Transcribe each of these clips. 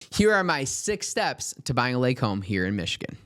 Here are my 6 steps to buying a lake home here in Michigan.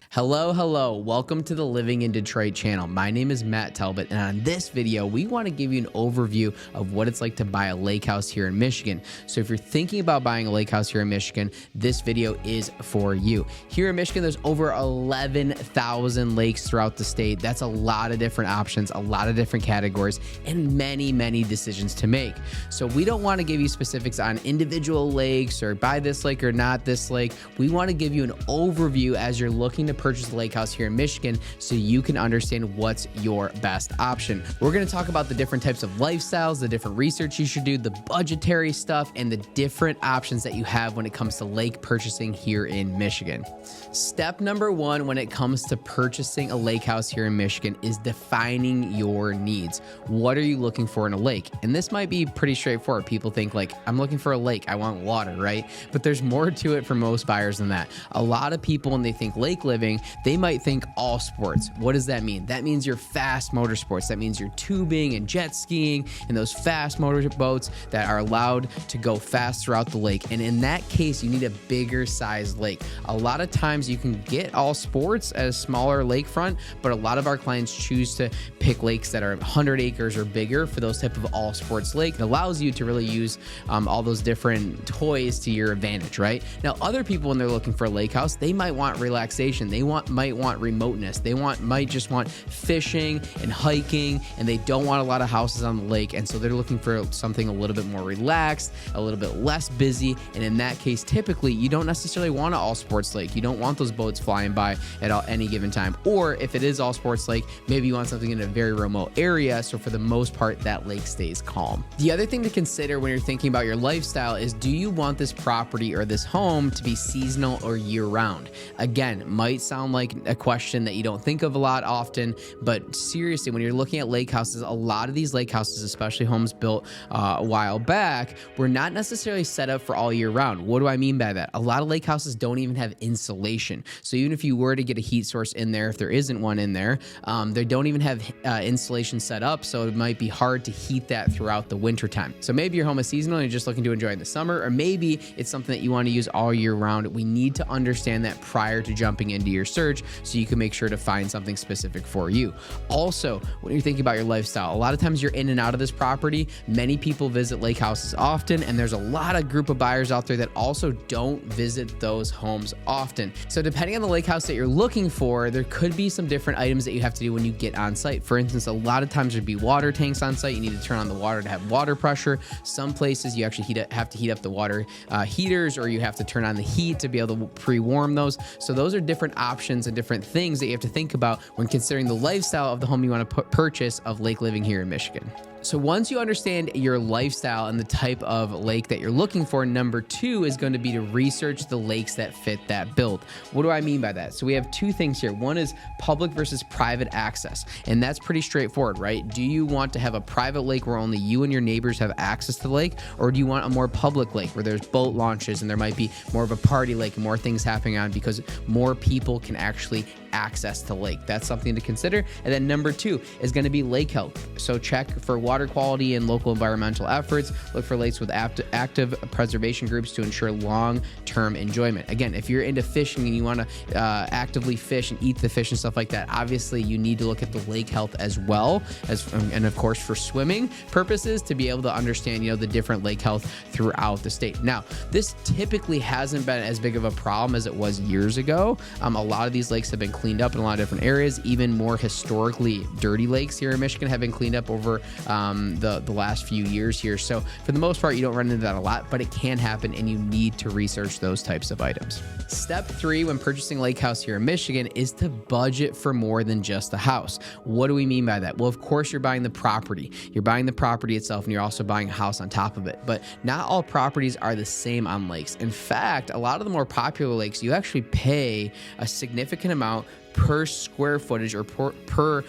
Hello. Welcome to the Living in Detroit channel. My name is Matt Talbot, and on this video, we want to give you an overview of what it's like to buy a lake house here in Michigan. So if you're thinking about buying a lake house here in Michigan, this video is for you. Here in Michigan, there's over 11,000 lakes throughout the state. That's a lot of different options, a lot of different categories, and many decisions to make. So we don't want to give you specifics on individual lakes or buy this lake or not this lake. We want to give you an overview as you're looking to purchase a lake house here in Michigan so you can understand what's your best option. We're going to talk about the different types of lifestyles, the different research you should do, the budgetary stuff, and the different options that you have when it comes to lake purchasing here in Michigan. Step number 1 when it comes to purchasing a lake house here in Michigan is defining your needs. What are you looking for in a lake? And this might be pretty straightforward. People think like, I'm looking for a lake, I want water, right? But there's more to it for most buyers than that. A lot of people, when they think lake living, they might think all sports. What does that mean? That means your fast motorsports. That means your tubing and jet skiing and those fast motor boats that are allowed to go fast throughout the lake. And in that case, you need a bigger size lake. A lot of times you can get all sports at a smaller lakefront, but a lot of our clients choose to pick lakes that are 100 acres or bigger for those type of all sports lake. It allows you to really use all those different toys to your advantage, right? Now, other people, when they're looking for a lake house, they might want relaxation. They might want remoteness. They might just want fishing and hiking, and they don't want a lot of houses on the lake. And so they're looking for something a little bit more relaxed, a little bit less busy. And in that case, typically, you don't necessarily want an all sports lake. You don't want those boats flying by at any given time. Or if it is all sports lake, maybe you want something in a very remote area. So for the most part, that lake stays calm. The other thing to consider when you're thinking about your lifestyle is, do you want this property or this home to be seasonal or year round? Again, might sound like a question that you don't think of a lot often, but seriously, when you're looking at lake houses, a lot of these lake houses, especially homes built a while back, were not necessarily set up for all year round. What do I mean by that? A lot of lake houses don't even have insulation. So even if you were to get a heat source in there, if there isn't one in there, they don't even have insulation set up. So it might be hard to heat that throughout the winter time. So maybe your home is seasonal and you're just looking to enjoy in the summer, or maybe it's something that you want to use all year round. We need to understand that prior to jumping into your search so you can make sure to find something specific for you. Also, when you're thinking about your lifestyle, a lot of times you're in and out of this property. Many people visit lake houses often, and there's a lot of group of buyers out there that also don't visit those homes often. So depending on the lake house that you're looking for, there could be some different items that you have to do when you get on site. For instance, a lot of times there'd be water tanks on site. You need to turn on the water to have water pressure. Some places you actually have to heat up the water heaters, or you have to turn on the heat to be able to pre-warm those. So those are different options and different things that you have to think about when considering the lifestyle of the home you want to purchase of lake living here in Michigan. So once you understand your lifestyle and the type of lake that you're looking for, number 2 is going to be to research the lakes that fit that build. What do I mean by that? So we have 2 things here. One is public versus private access. And that's pretty straightforward, right? Do you want to have a private lake where only you and your neighbors have access to the lake? Or do you want a more public lake where there's boat launches and there might be more of a party lake and more things happening on because more people can actually access to lake? That's something to consider. And then number 2 is going to be lake health. So check for water quality and local environmental efforts. Look for lakes with active preservation groups to ensure long-term enjoyment. Again, if you're into fishing and you want to actively fish and eat the fish and stuff like that, obviously you need to look at the lake health as well as, and of course for swimming purposes, to be able to understand, the different lake health throughout the state. Now, this typically hasn't been as big of a problem as it was years ago. A lot of these lakes have been cleaned up in a lot of different areas. Even more historically dirty lakes here in Michigan have been cleaned up over the last few years here. So for the most part, you don't run into that a lot, but it can happen, and you need to research those types of items. Step 3 when purchasing a lake house here in Michigan is to budget for more than just the house. What do we mean by that? Well, of course, you're buying the property. You're buying the property itself, and you're also buying a house on top of it. But not all properties are the same on lakes. In fact, a lot of the more popular lakes, you actually pay a significant amount per square footage or per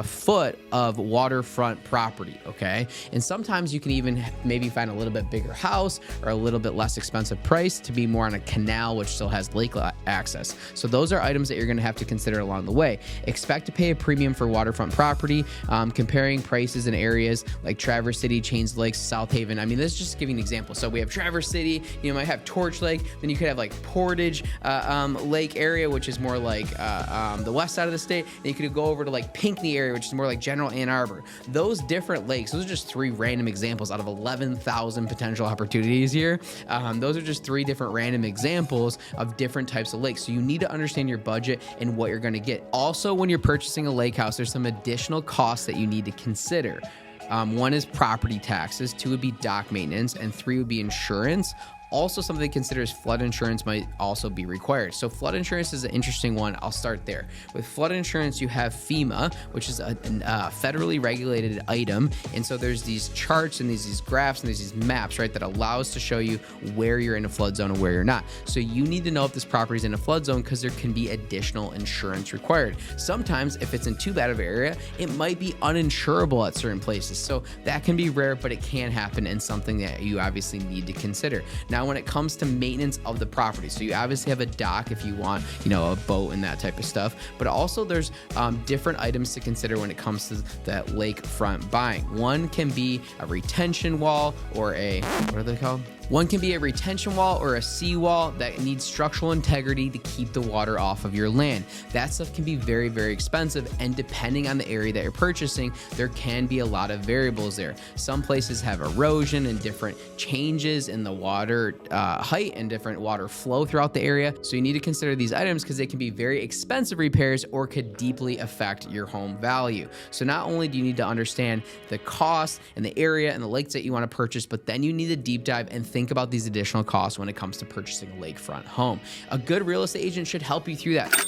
foot of waterfront property, okay? And sometimes you can even maybe find a little bit bigger house or a little bit less expensive price to be more on a canal, which still has lake access. So those are items that you're gonna have to consider along the way. Expect to pay a premium for waterfront property, comparing prices in areas like Traverse City, Chains Lakes, South Haven. I mean, this is just giving an example. So we have Traverse City, you might have Torch Lake, then you could have like Portage Lake area, which is more like the west side of the state, and you could go over to like Pinckney area, which is more like General Ann Arbor. Those different lakes, those are just 3 random examples out of 11,000 potential opportunities here. Those are just 3 different random examples of different types of lakes. So you need to understand your budget and what you're going to get. Also, when you're purchasing a lake house, there's some additional costs that you need to consider. 1 is property taxes, 2 would be dock maintenance, and 3 would be insurance. Also, something to consider is flood insurance might also be required. So flood insurance is an interesting one. I'll start there. With flood insurance, you have FEMA, which is a federally regulated item. And so there's these charts and these graphs and there's these maps, right, that allows to show you where you're in a flood zone and where you're not. So you need to know if this property is in a flood zone because there can be additional insurance required. Sometimes if it's in too bad of an area, it might be uninsurable at certain places. So that can be rare, but it can happen and something that you obviously need to consider. Now, when it comes to maintenance of the property, so you obviously have a dock if you want, a boat and that type of stuff, but also there's different items to consider when it comes to that lakefront buying. One can be a retention wall or what are they called? One can be a retention wall or a seawall that needs structural integrity to keep the water off of your land. That stuff can be very, very expensive, and depending on the area that you're purchasing, there can be a lot of variables there. Some places have erosion and different changes in the water height and different water flow throughout the area. So you need to consider these items because they can be very expensive repairs or could deeply affect your home value. So not only do you need to understand the cost and the area and the lakes that you want to purchase, but then you need to deep dive and think about these additional costs when it comes to purchasing a lakefront home. A good real estate agent should help you through that.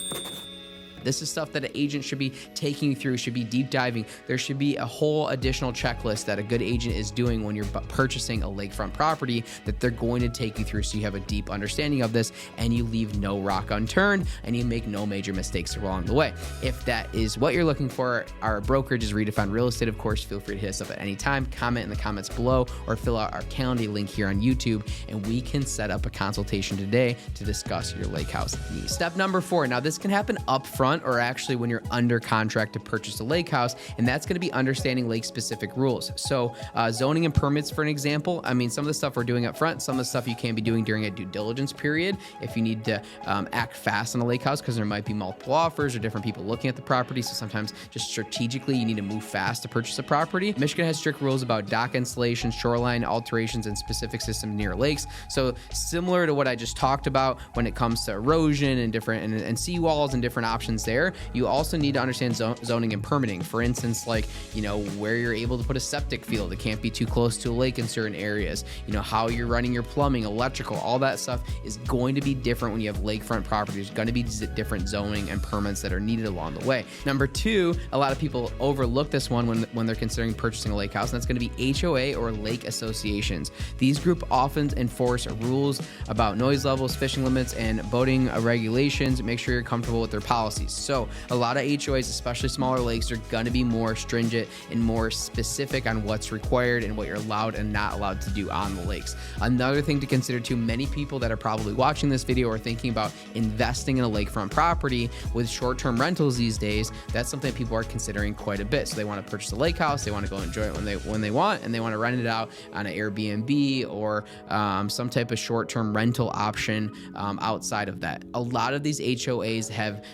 This is stuff that an agent should be taking you through, should be deep diving. There should be a whole additional checklist that a good agent is doing when you're purchasing a lakefront property that they're going to take you through so you have a deep understanding of this and you leave no rock unturned and you make no major mistakes along the way. If that is what you're looking for, our brokerage is Redefined Real Estate. Of course, feel free to hit us up at any time, comment in the comments below, or fill out our Calendly link here on YouTube, and we can set up a consultation today to discuss your lake house needs. Step number 4. Now, this can happen up front or actually when you're under contract to purchase a lake house, and that's going to be understanding lake specific rules. So zoning and permits, for an example, I mean, some of the stuff we're doing up front, some of the stuff you can be doing during a due diligence period if you need to act fast on a lake house, because there might be multiple offers or different people looking at the property. So sometimes just strategically you need to move fast to purchase a property. Michigan has strict rules about dock installation, shoreline alterations, and specific systems near lakes. So similar to what I just talked about when it comes to erosion and different and seawalls and different options there, you also need to understand zoning and permitting. For instance, like, where you're able to put a septic field. It can't be too close to a lake in certain areas. How you're running your plumbing, electrical, all that stuff is going to be different when you have lakefront property. There's going to be different zoning and permits that are needed along the way. Number 2, a lot of people overlook this one when they're considering purchasing a lake house, and that's going to be HOA or lake associations. These groups often enforce rules about noise levels, fishing limits, and boating regulations. Make sure you're comfortable with their policies. So a lot of HOAs, especially smaller lakes, are going to be more stringent and more specific on what's required and what you're allowed and not allowed to do on the lakes. Another thing to consider too, many people that are probably watching this video are thinking about investing in a lakefront property with short-term rentals these days. That's something that people are considering quite a bit. So they want to purchase a lake house, they want to go enjoy it when they want, and they want to rent it out on an Airbnb or some type of short-term rental option outside of that. A lot of these HOAs have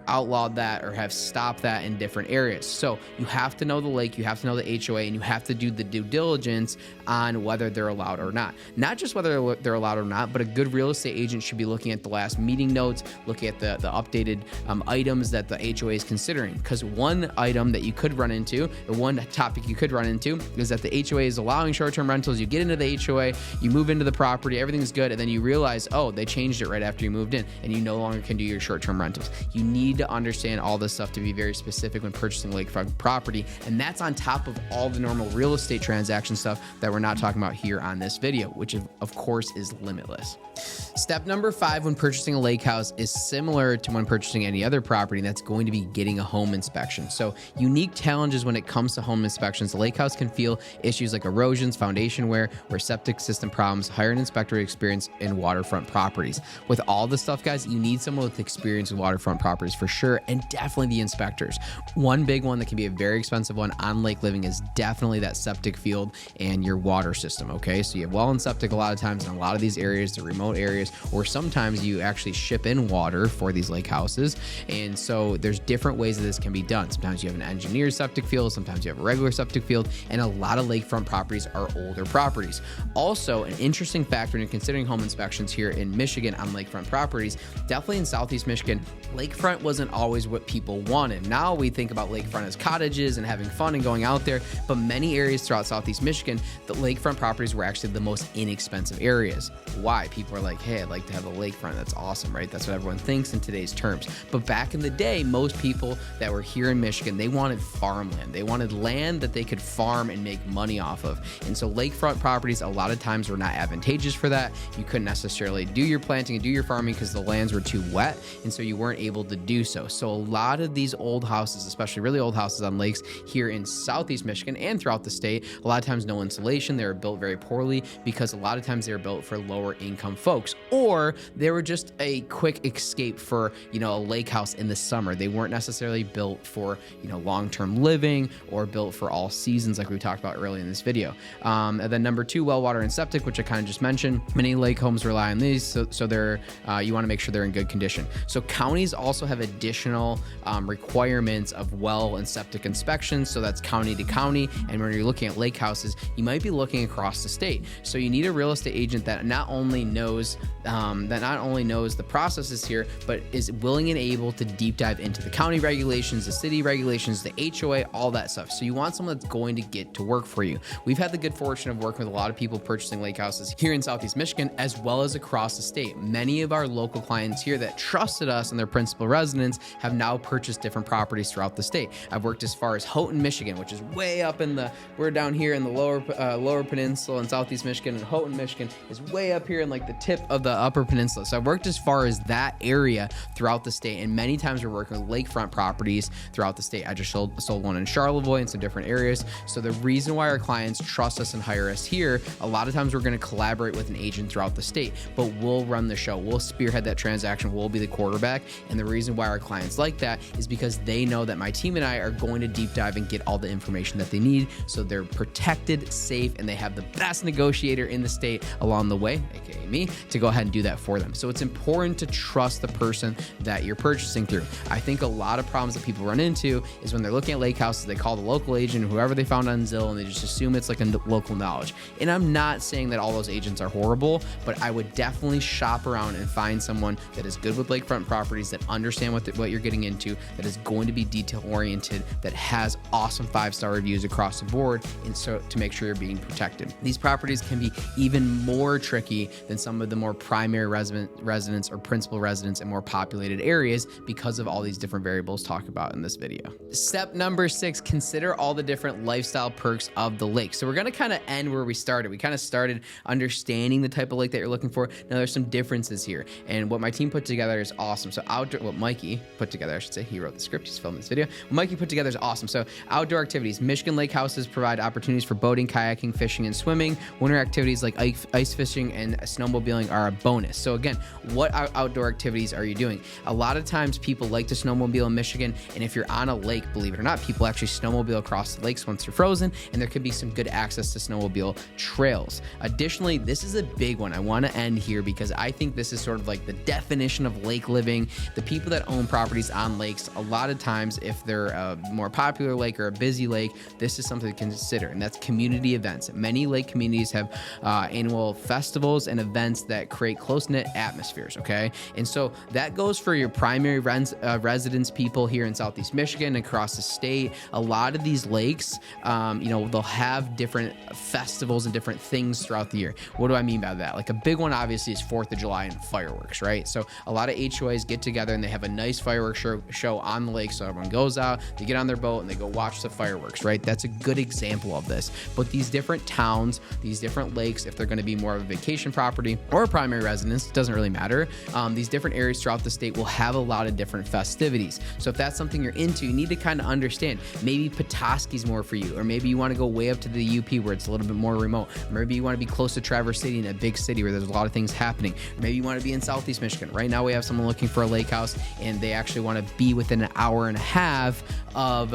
outlawed that or have stopped that in different areas. So you have to know the lake, you have to know the HOA, and you have to do the due diligence on whether they're allowed or not. Not just whether they're allowed or not, but a good real estate agent should be looking at the last meeting notes, looking at the updated items that the HOA is considering. Because one item that you could run into, or one topic you could run into, is that the HOA is allowing short-term rentals. You get into the HOA, you move into the property, everything's good, and then you realize, oh, they changed it right after you moved in, and you no longer can do your short-term rentals. You need need to understand all this stuff to be very specific when purchasing lakefront property. And that's on top of all the normal real estate transaction stuff that we're not talking about here on this video, which of course is limitless. Step number 5 when purchasing a lake house is similar to when purchasing any other property, and that's going to be getting a home inspection. So unique challenges when it comes to home inspections. The lake house can feel issues like erosions, foundation wear, or septic system problems. Hire an inspector experience in waterfront properties. With all this stuff, guys, you need someone with experience with waterfront properties for sure, and definitely the inspectors. One big one that can be a very expensive one on lake living is definitely that septic field and your water system, okay? So you have well and septic a lot of times in a lot of these areas, the remote areas, or sometimes you actually ship in water for these lake houses. And so there's different ways that this can be done. Sometimes you have an engineered septic field, sometimes you have a regular septic field, and a lot of lakefront properties are older properties. Also, an interesting factor in considering home inspections here in Michigan on lakefront properties, definitely in Southeast Michigan, lakefront wasn't always what people wanted. Now we think about lakefront as cottages and having fun and going out there, but many areas throughout Southeast Michigan, the lakefront properties were actually the most inexpensive areas. Why? People are like, hey, I'd like to have a lakefront. That's awesome, right? That's what everyone thinks in today's terms. But back in the day, most people that were here in Michigan, they wanted farmland. They wanted land that they could farm and make money off of. And so lakefront properties a lot of times were not advantageous for that. You couldn't necessarily do your planting and do your farming because the lands were too wet, and so you weren't able to do so. So a lot of these old houses, especially really old houses on lakes here in Southeast Michigan and throughout the state, a lot of times no insulation. They were built very poorly because a lot of times they were built for lower income folks, or they were just a quick escape for, you know, a lake house in the summer. They weren't necessarily built for, you know, long-term living or built for all seasons like we talked about earlier in this video. And then number 2, well, water, and septic, which I kind of just mentioned. Many lake homes rely on these, so they're you want to make sure they're in good condition. So counties also have additional requirements of well and septic inspections. So that's county to county. And when you're looking at lake houses, you might be looking across the state. So you need a real estate agent that not only knows the processes here, but is willing and able to deep dive into the county regulations, the city regulations, the HOA, all that stuff. So you want someone that's going to get to work for you. We've had the good fortune of working with a lot of people purchasing lake houses here in Southeast Michigan, as well as across the state. Many of our local clients here that trusted us and their principal residents have now purchased different properties throughout the state. I've worked as far as Houghton, Michigan, which is way up in we're down here in the lower peninsula in Southeast Michigan, and Houghton, Michigan is way up here in like the tip of the upper peninsula. So I've worked as far as that area throughout the state, and many times we're working with lakefront properties throughout the state. I just sold one in Charlevoix and some different areas. So the reason why our clients trust us and hire us here, a lot of times we're going to collaborate with an agent throughout the state, but we'll run the show. We'll spearhead that transaction. We'll be the quarterback. And the reason why our clients like that is because they know that my team and I are going to deep dive and get all the information that they need, so they're protected, safe, and they have the best negotiator in the state along the way, aka me, to go ahead and do that for them. So it's important to trust the person that you're purchasing through. I think a lot of problems that people run into is when they're looking at lake houses, they call the local agent, whoever they found on Zillow, and they just assume it's like a local knowledge. And I'm not saying that all those agents are horrible, but I would definitely shop around and find someone that is good with lakefront properties, that understand what you're getting into, that is going to be detail oriented, that has awesome 5-star reviews across the board, and so to make sure you're being protected. These properties can be even more tricky than some of the more primary residents or principal residents in more populated areas because of all these different variables talked about in this video. Step number 6, consider all the different lifestyle perks of the lake. So we're going to kind of end where we started. We kind of started understanding the type of lake that you're looking for. Now there's some differences here, and what my team put together is awesome. So what Mikey put together, I should say, he wrote the script, he's filming this video. What Mikey put together is awesome. So outdoor activities. Michigan lake houses provide opportunities for boating, kayaking, fishing, and swimming. Winter activities like ice fishing and snowmobiling are a bonus. So again, what outdoor activities are you doing? A lot of times people like to snowmobile in Michigan, and if you're on a lake, believe it or not, people actually snowmobile across the lakes once they're frozen, and there could be some good access to snowmobile trails. Additionally, this is a big one. I want to end here because I think this is sort of like the definition of lake living. The people that own properties on lakes, a lot of times, if they're a more popular lake or a busy lake, this is something to consider, and that's community events. Many lake communities have annual festivals and events that create close-knit atmospheres, okay? And so that goes for your primary residence people here in Southeast Michigan, across the state. A lot of these lakes, they'll have different festivals and different things throughout the year. What do I mean by that? Like a big one, obviously, is 4th of July and fireworks, right? So a lot of HOAs get together and they have a nice fireworks show on the lake. So everyone goes out, they get on their boat and they go watch the fireworks, right? That's a good example of this. But these different towns, these different lakes, if they're going to be more of a vacation property or a primary residence, it doesn't really matter. These different areas throughout the state will have a lot of different festivities. So if that's something you're into, you need to kind of understand. Maybe Petoskey's more for you, or maybe you want to go way up to the UP where it's a little bit more remote. Or maybe you want to be close to Traverse City in a big city where there's a lot of things happening. Or maybe you want to be in Southeast Michigan. Right now we have someone looking for a lake house and they actually want to be within an hour and a half of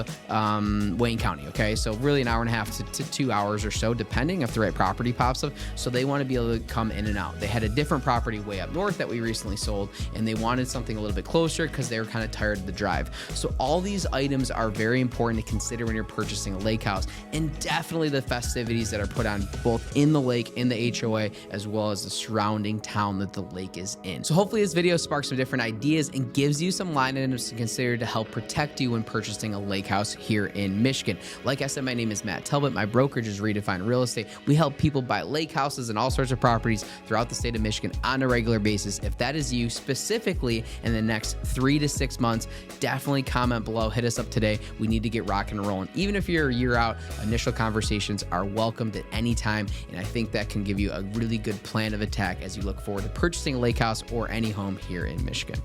Wayne County. Okay, so really an hour and a half to 2 hours or so, depending if the right property pops up. So they want to be able to come in and out. They had a different property way up north that we recently sold, and they wanted something a little bit closer because they were kind of tired of the drive. So all these items are very important to consider when you're purchasing a lake house, and definitely the festivities that are put on both in the lake, in the HOA, as well as the surrounding town that the lake is in. So hopefully this video sparks some different ideas and gives you some line items to consider to help protect you when purchasing a lake house here in Michigan. Like I said, my name is Matt Talbot. My brokerage is Redefine Real Estate. We help people buy lake houses and all sorts of properties throughout the state of Michigan on a regular basis. If that is you specifically in the next 3 to 6 months, definitely comment below. Hit us up today. We need to get rocking and rolling. Even if you're a year out, initial conversations are welcomed at any time. And I think that can give you a really good plan of attack as you look forward to purchasing a lake house or any home here in Michigan.